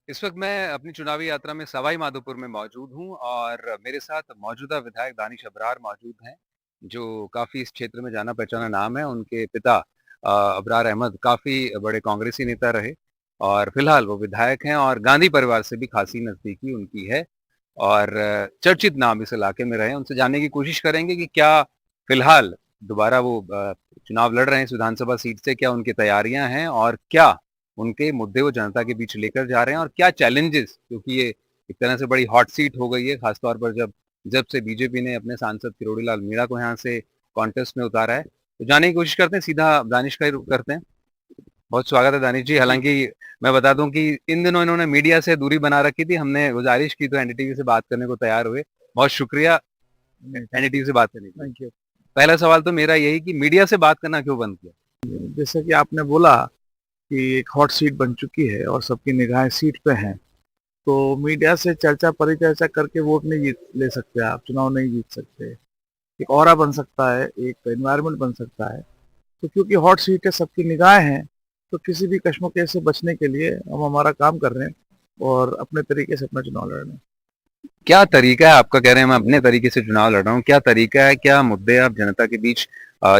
इस वक़्त मैं अपनी चुनावी यात्रा में सवाई माधोपुर में मौजूद हूँ और मेरे साथ मौजूदा विधायक दानिश अबरार मौजूद हैं, जो काफ़ी इस क्षेत्र में जाना-पहचाना नाम है। उनके पिता अबरार अहमद काफ़ी बड़े कांग्रेसी नेता रहे और फ़िलहाल वो विधायक हैं और गांधी परिवार से भी खासी नज़दीकी उनकी है और चर्चित नाम इस इलाके में रहे हैं। उनसे जानने की कोशिश करेंगे कि क्या फ़िलहाल दोबारा वो चुनाव लड़ रहे हैं इस विधानसभा सीट से, क्या उनकी तैयारियाँ हैं और क्या उनके मुद्दे वो जनता के बीच लेकर जा रहे हैं और क्या चैलेंजेस, क्योंकि ये एक तरह से बड़ी हॉट सीट हो गई है, खासतौर पर जब जब से बीजेपी ने अपने सांसद किरोड़ीलाल मीणा को यहाँ से कॉन्टेस्ट में उतारा है। तो जानने की कोशिश करते हैं, सीधा दानिश का ही रुख करते हैं। बहुत स्वागत है दानिश जी। जी। हालाँकि मैं बता दूँ कि इन दिनों इन्होंने मीडिया से दूरी बना रखी थी, हमने गुज़ारिश की तो एनडीटीवी से बात करने को तैयार हुए। बहुत शुक्रिया थैंक यू। एनडीटीवी से बात करने के लिए। Thank you. पहला सवाल तो मेरा यही कि मीडिया से बात करना क्यों बंद किया? जैसा कि आपने बोला कि एक हॉट सीट बन चुकी है और सबकी निगाहें सीट पे हैं, तो मीडिया से चर्चा परिचर्चा करके वोट नहीं जीत ले सकते, आप चुनाव नहीं जीत सकते। एक ऑरा बन सकता है, एक एनवायरनमेंट बन सकता है। तो क्योंकि हॉट सीट है, सबकी निगाहें हैं, तो किसी भी कश्मकश से बचने के लिए हम हमारा काम कर रहे हैं और अपने तरीके से अपना चुनाव लड़ रहे हैं। क्या तरीका है आपका? कह रहे हैं मैं अपने तरीके से चुनाव लड़ रहा हूँ। क्या तरीका है, क्या मुद्दे आप जनता के बीच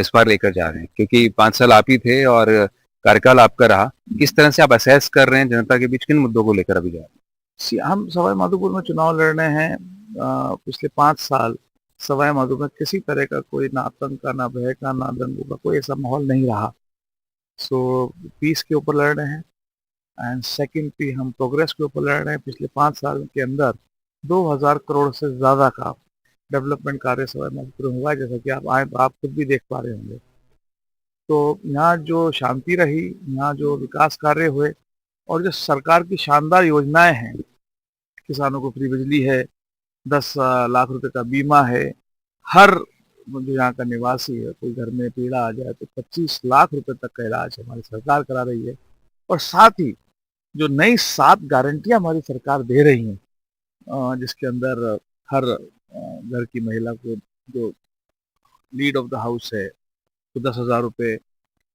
इस बार लेकर जा रहे हैं? क्योंकि 5 साल आप ही थे और कार्यकाल आपका रहा। किस तरह से आप असेस कर रहे हैं जनता के बीच किन मुद्दों को लेकर अभी जा रहे हैं? हम सवाई माधोपुर में चुनाव लड़ रहे हैं। पिछले 5 साल सवाई माधोपुर में किसी तरह का कोई ना आतंक का, ना भय का, ना दंगों का कोई ऐसा माहौल नहीं रहा। सो पीस के ऊपर लड़ रहे हैं। एंड सेकंड भी हम प्रोग्रेस के ऊपर लड़ रहे हैं। पिछले 5 साल के अंदर 2000 करोड़ से ज्यादा का डेवलपमेंट कार्य सवाई माधोपुर में हुआ है, जैसा कि आप आए तो आप खुद भी देख पा रहे होंगे। तो यहाँ जो शांति रही, यहाँ जो विकास कार्य हुए और जो सरकार की शानदार योजनाएं हैं, किसानों को फ्री बिजली है, 10 लाख रुपए का बीमा है, हर जो यहाँ का निवासी है, कोई घर में पीड़ा आ जाए तो 25 लाख रुपए तक का इलाज हमारी सरकार करा रही है। और साथ ही जो नई 7 गारंटियां हमारी सरकार दे रही है, जिसके अंदर हर घर की महिला को जो लीड ऑफ द हाउस है तो 10,000 रुपए,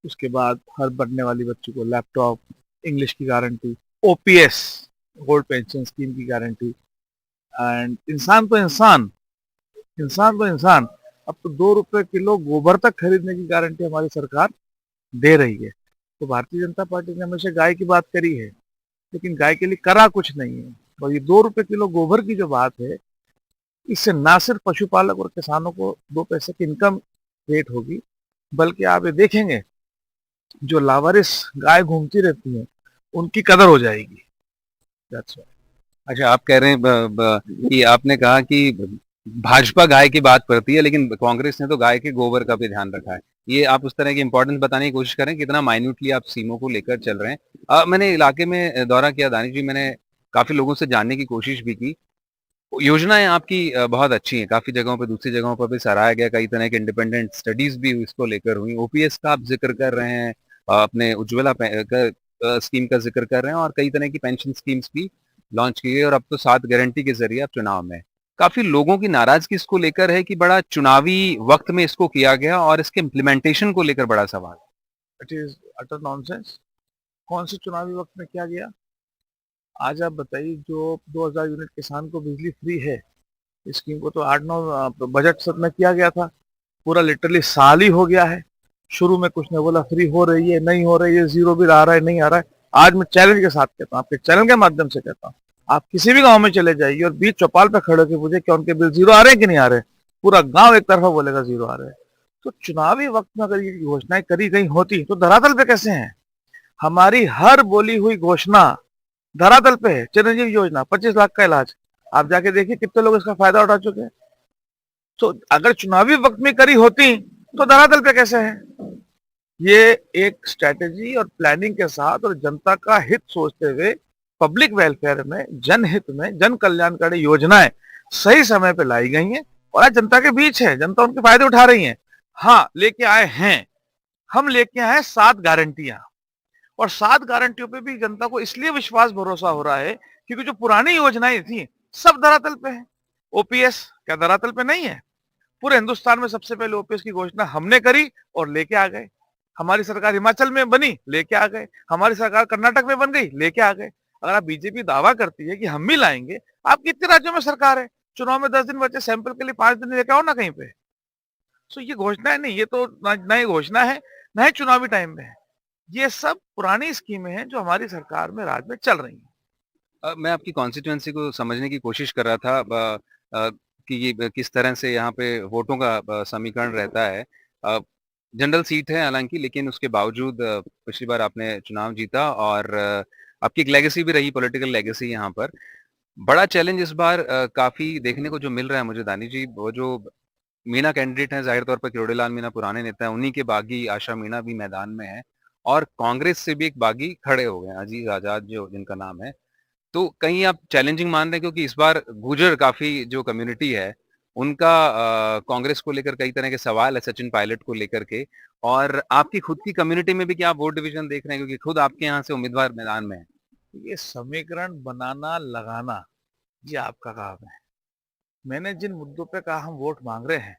उसके बाद हर बनने वाली बच्ची को लैपटॉप, इंग्लिश की guarantee, OPS gold pension scheme की गारंटी। एंड इंसान तो इंसान अब तो 2 रुपए किलो गोबर तक खरीदने की गारंटी हमारी सरकार दे रही है। तो भारतीय जनता पार्टी ने हमेशा गाय की बात करी है, लेकिन गाय के लिए करा कुछ नहीं है। और ये 2 रुपए किलो गोबर की जो बात है, इससे ना सिर्फ पशुपालक और किसानों को 2 पैसे की इनकम क्रिएट होगी, बल्कि आप ये देखेंगे जो लावारिस गाय घूमती रहती है उनकी कदर हो जाएगी। That's why। अच्छा, आप कह रहे हैं कि आपने कहा कि भाजपा गाय की बात करती है, लेकिन कांग्रेस ने तो गाय के गोबर का भी ध्यान रखा है। ये आप उस तरह की इंपॉर्टेंस बताने की कोशिश करें, कितना माइन्यूटली आप सीमों को लेकर चल रहे हैं। मैंने इलाके में दौरा किया दानिश जी, मैंने काफी लोगों से जानने की कोशिश भी की। योजनाएं आपकी बहुत अच्छी हैं, काफी जगहों पे, दूसरी जगहों पर भी सराहा गया, कई तरह के इंडिपेंडेंट स्टडीज भी इसको लेकर हुई। ओपीएस का आप जिक्र कर रहे हैं, अपने उज्ज्वला स्कीम का जिक्र कर रहे हैं और कई तरह की पेंशन स्कीम्स भी लॉन्च की गई और अब तो 7 गारंटी के जरिए आप चुनाव में। काफी लोगों की नाराजगी इसको लेकर है कि बड़ा चुनावी वक्त में इसको किया गया और इसके इम्प्लीमेंटेशन को लेकर बड़ा सवाल। It is utter nonsense. कौन से चुनावी वक्त में क्या गया? आज आप बताइए, जो 2000 यूनिट किसान को बिजली फ्री है, इस स्कीम को तो 8-9 बजट सत्र में किया गया था। पूरा लिटरली साल ही हो गया है। शुरू में कुछ ने बोला फ्री हो रही है, नहीं हो रही है, जीरो बिल आ रहा है, नहीं आ रहा है। आज मैं चैलेंज के साथ कहता हूँ, आपके चैनल के माध्यम से कहता हूँ, आप किसी भी गांव में चले जाइए और बीच चौपाल पे खड़े होकर पूछे क्या उनके बिल जीरो आ रहे हैं कि नहीं आ रहे, पूरा गांव एक तरफा बोलेगा जीरो आ रहे हैं। तो चुनावी वक्त में अगर ये घोषणाएं करी गई होती तो धरातल पे कैसे हैं? हमारी हर बोली हुई घोषणा धरातल पे है। चिरंजीवी योजना 25 लाख का इलाज, आप जाके देखिए कितने लोग इसका फायदा उठा चुके हैं। तो अगर चुनावी वक्त में करी होती तो धरातल पे कैसे है? ये एक स्ट्रेटेजी और प्लानिंग के साथ और जनता का हित सोचते हुए पब्लिक वेलफेयर में, जनहित में, जन कल्याणकारी योजनाएं सही समय पे लाई गई हैं और आज जनता के बीच है, जनता उनके फायदे उठा रही है। हाँ, लेके आए हैं, हम लेके आए हैं 7 गारंटियां। और 7 गारंटियों पे भी जनता को इसलिए विश्वास भरोसा हो रहा है क्योंकि जो पुरानी योजनाएं थी सब धरातल पे है। ओपीएस क्या धरातल पे नहीं है? पूरे हिंदुस्तान में सबसे पहले ओपीएस की घोषणा हमने करी और लेके आ गए। हमारी सरकार हिमाचल में बनी, लेके आ गए। हमारी सरकार कर्नाटक में बन गई, लेके आ गए। अगर आप बीजेपी दावा करती है कि हम ही लाएंगे, आप कितने राज्यों में सरकार है, चुनाव में 10 दिन बचे, सैंपल के लिए 5 दिन लेके आओ ना कहीं पे। सो ये घोषणा है नहीं, ये तो ना ही घोषणा है, ना ही चुनावी टाइम में है। ये सब पुरानी स्कीमें हैं जो हमारी सरकार में राज्य में चल रही हैं। मैं आपकी कॉन्स्टिट्यूएंसी को समझने की कोशिश कर रहा था कि ये किस तरह से यहाँ पे वोटों का समीकरण रहता है। जनरल सीट है हालांकि, लेकिन उसके बावजूद पिछली बार आपने चुनाव जीता और आपकी एक लेगेसी भी रही, पॉलिटिकल लेगेसी यहाँ पर। बड़ा चैलेंज इस बार काफी देखने को जो मिल रहा है मुझे दानी जी, वो जो मीणा कैंडिडेट हैं, जाहिर तौर पर किरोड़ीलाल मीणा पुराने नेता हैं, उन्हीं के बागी आशा मीणा भी मैदान में है और कांग्रेस से भी एक बागी खड़े हो गए हैं, अजीज आजाद जो जिनका नाम है। तो कहीं आप चैलेंजिंग मान रहे हैं क्योंकि इस बार गुर्जर काफी जो कम्युनिटी है उनका कांग्रेस को लेकर कई तरह के सवाल है, सचिन पायलट को लेकर के, और आपकी खुद की कम्युनिटी में भी क्या आप वोट डिवीजन देख रहे हैं क्योंकि खुद आपके यहाँ से उम्मीदवार मैदान में है? ये समीकरण बनाना लगाना ये आपका काम है। मैंने जिन मुद्दों पे कहा हम वोट मांग रहे हैं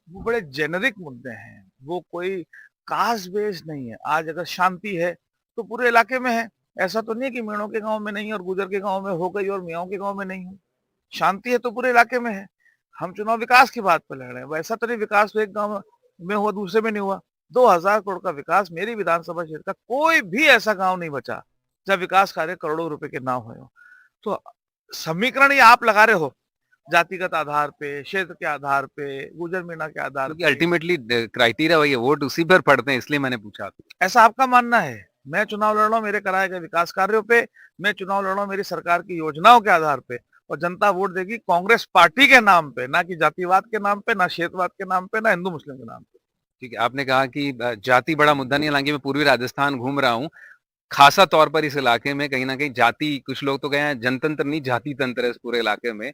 वो बड़े जेनेरिक मुद्दे हैं, वो कोई कास्ट बेस्ड नहीं है। आज अगर शांति है तो पूरे इलाके में है, ऐसा तो नहीं है कि मीणों के गांव में नहीं है और गुजर के गांव में हो गई और मियाओं के गांव में नहीं है। शांति है तो पूरे इलाके में है। हम चुनाव विकास की बात पर लड़ रहे हैं, वैसा तो नहीं विकास तो एक गांव में हुआ दूसरे में नहीं हुआ। 2000 करोड़ का विकास मेरी विधानसभा क्षेत्र का कोई भी ऐसा गांव नहीं बचा जब विकास कार्य करोड़ों रुपए के ना हुए हो। तो समीकरण ये आप लगा रहे हो जातिगत आधार पे, क्षेत्र के आधार पे, गुजर मीणा के आधार क्योंकि पे, अल्टीमेटली क्राइटेरिया वही है, वोट उसी पर पड़ते हैं, इसलिए मैंने पूछा आपसे। ऐसा आपका मानना है। मैं चुनाव लड़ रहा हूँ मेरे कराए गए विकास कार्यों पे, मैं चुनाव लड़ रहा हूँ मेरी सरकार की योजनाओं के आधार पे, और जनता वोट देगी कांग्रेस पार्टी के नाम पे, ना कि जातिवाद के नाम पे, ना क्षेत्रवाद के नाम पे, ना हिंदू मुस्लिम के नाम पे। ठीक है, आपने कहा कि जाति बड़ा मुद्दा नहीं है, हालांकि मैं पूर्वी राजस्थान घूम रहा हूँ, खासा तौर पर इस इलाके में कहीं ना कहीं जाति, कुछ लोग तो कहे हैं जनतंत्र नहीं जाति तंत्र है इस पूरे इलाके में।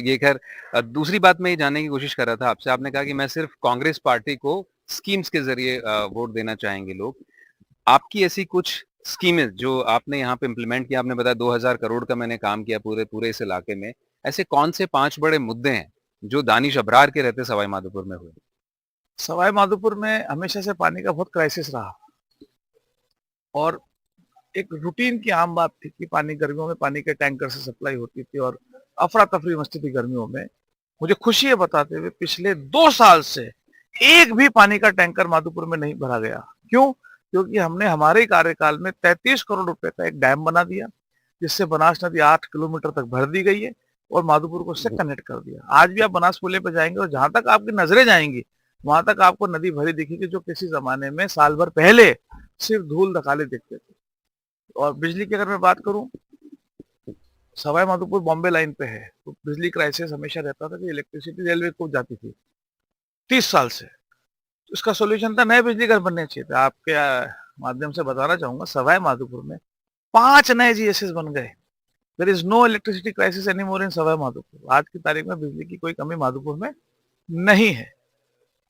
ये खैर दूसरी बात मैं ये जानने की कोशिश कर रहा था आपसे, आपने कहा कि मैं सिर्फ कांग्रेस पार्टी को स्कीम्स के जरिए वोट देना चाहेंगे लोग। आपकी ऐसी कुछ स्कीमें जो आपने यहाँ पे इम्प्लीमेंट किया, आपने बताया 2000 करोड़ का मैंने काम किया पूरे पूरे इस इलाके में, ऐसे कौन से 5 बड़े मुद्दे हैं जो दानिश अबरार के रहते सवाई माधोपुर में हुए? सवाई माधोपुर में हमेशा से पानी का बहुत क्राइसिस रहा और एक रूटीन की आम बात थी कि पानी गर्मियों में पानी के टैंकर से सप्लाई होती थी और अफरा तफरी मचती थी गर्मियों में। मुझे खुशी है बताते हुए पिछले 2 साल से एक भी पानी का टैंकर माधोपुर में नहीं भरा गया। क्यों? क्योंकि हमने हमारे ही कार्यकाल में 33 करोड़ रुपए का एक डैम बना दिया जिससे बनास नदी 8 किलोमीटर तक भर दी गई है और माधोपुर को उससे कनेक्ट कर दिया। आज भी आप बनास पुले पे जाएंगे और जहां तक आपकी नजरें जाएंगी वहां तक आपको नदी भरी दिखेगी, जो किसी जमाने में साल भर पहले सिर्फ धूल धकाले दिखते थे। और बिजली की अगर मैं बात करूं, सवाई माधोपुर बॉम्बे लाइन पे है तो बिजली क्राइसिस हमेशा रहता था कि इलेक्ट्रिसिटी रेलवे को जाती थी 30 साल से। तो इसका सोल्यूशन था नए बिजली घर बनने चाहिए थे। आपके माध्यम से बताना चाहूंगा सवाई माधोपुर में 5 नए जीएसएस बन गए। There is no electricity crisis any more in Sawai Madhopur. आज की तारीख में बिजली की कोई कमी माधोपुर में नहीं है।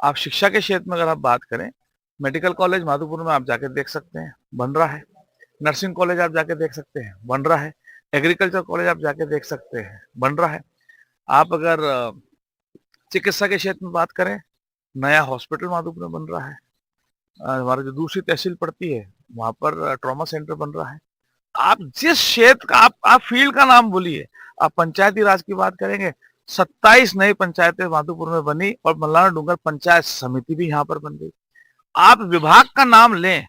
आप शिक्षा के क्षेत्र में अगर आप बात करें, मेडिकल कॉलेज माधोपुर में आप जाके देख सकते हैं, बन रहा है। नर्सिंग कॉलेज आप जाके देख सकते हैं, बन रहा है। एग्रीकल्चर कॉलेज आप जाके देख सकते हैं, बन रहा है। आप अगर चिकित्सा के क्षेत्र में बात करें, नया हॉस्पिटल माधोपुर में बन रहा है। हमारी जो दूसरी तहसील पड़ती है वहां पर ट्रॉमा सेंटर बन रहा है। आप जिस क्षेत्र का आप फील्ड का नाम बोलिए, आप पंचायती राज की बात करेंगे, 27 नई पंचायतें माधोपुर में बनी और मल्लाना डूंगर पंचायत समिति भी यहाँ पर बन गई। आप विभाग का नाम लें,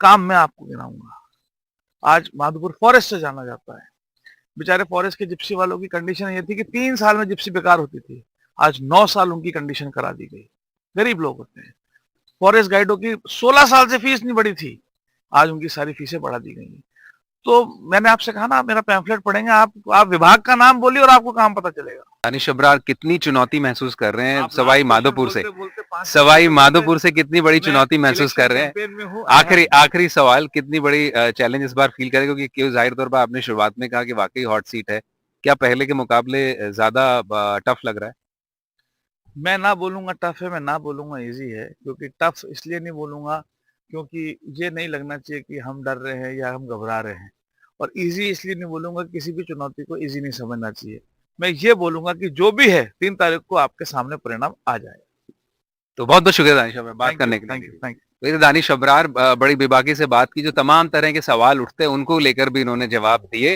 काम मैं आपको गिनाऊंगा। आज माधोपुर फॉरेस्ट से जाना जाता है। बेचारे फॉरेस्ट के जिप्सी वालों की कंडीशन ये थी कि 3 साल में जिप्सी बेकार होती थी, आज 9 साल उनकी कंडीशन करा दी गई। गरीब लोग होते हैं। फॉरेस्ट गाइडों की 16 साल से फीस नहीं बढ़ी थी, आज उनकी सारी फीसें बढ़ा दी गई हैं। तो मैंने आपसे कहा ना, आप मेरा पैम्फलेट पढ़ेंगे, आप विभाग का नाम बोलिए और आपको काम पता चलेगा। दानिश अबरार कितनी चुनौती महसूस कर रहे हैं सवाई माधोपुर से? सवाई बोलते माधोपुर से कितनी बड़ी चुनौती महसूस कर रहे कैंपेन में हैं? हूँ। आखिरी आखिरी सवाल, कितनी बड़ी चैलेंज इस बार फील करें क्योंकि क्यों जाहिर तौर पर आपने शुरुआत में कहा कि वाकई हॉट सीट है, क्या पहले के मुकाबले ज्यादा टफ लग रहा है? मैं ना बोलूंगा टफ है, मैं ना बोलूंगा इजी है, क्योंकि टफ इसलिए नहीं बोलूंगा क्योंकि ये नहीं लगना चाहिए कि हम डर रहे हैं या हम घबरा रहे हैं, और इजी इसलिए नहीं बोलूंगा कि किसी भी चुनौती को इजी नहीं समझना चाहिए। मैं ये बोलूंगा कि जो भी है 3 तारीख को आपके सामने परिणाम आ जाए। तो बहुत बहुत शुक्रिया दानिश अब्रार बात करने के थैंक लिए। यू थैंक तो ये दानिश अब्रार बड़ी बेबाकी से बात की, जो तमाम तरह के सवाल उठते हैं उनको लेकर भी इन्होंने जवाब दिए।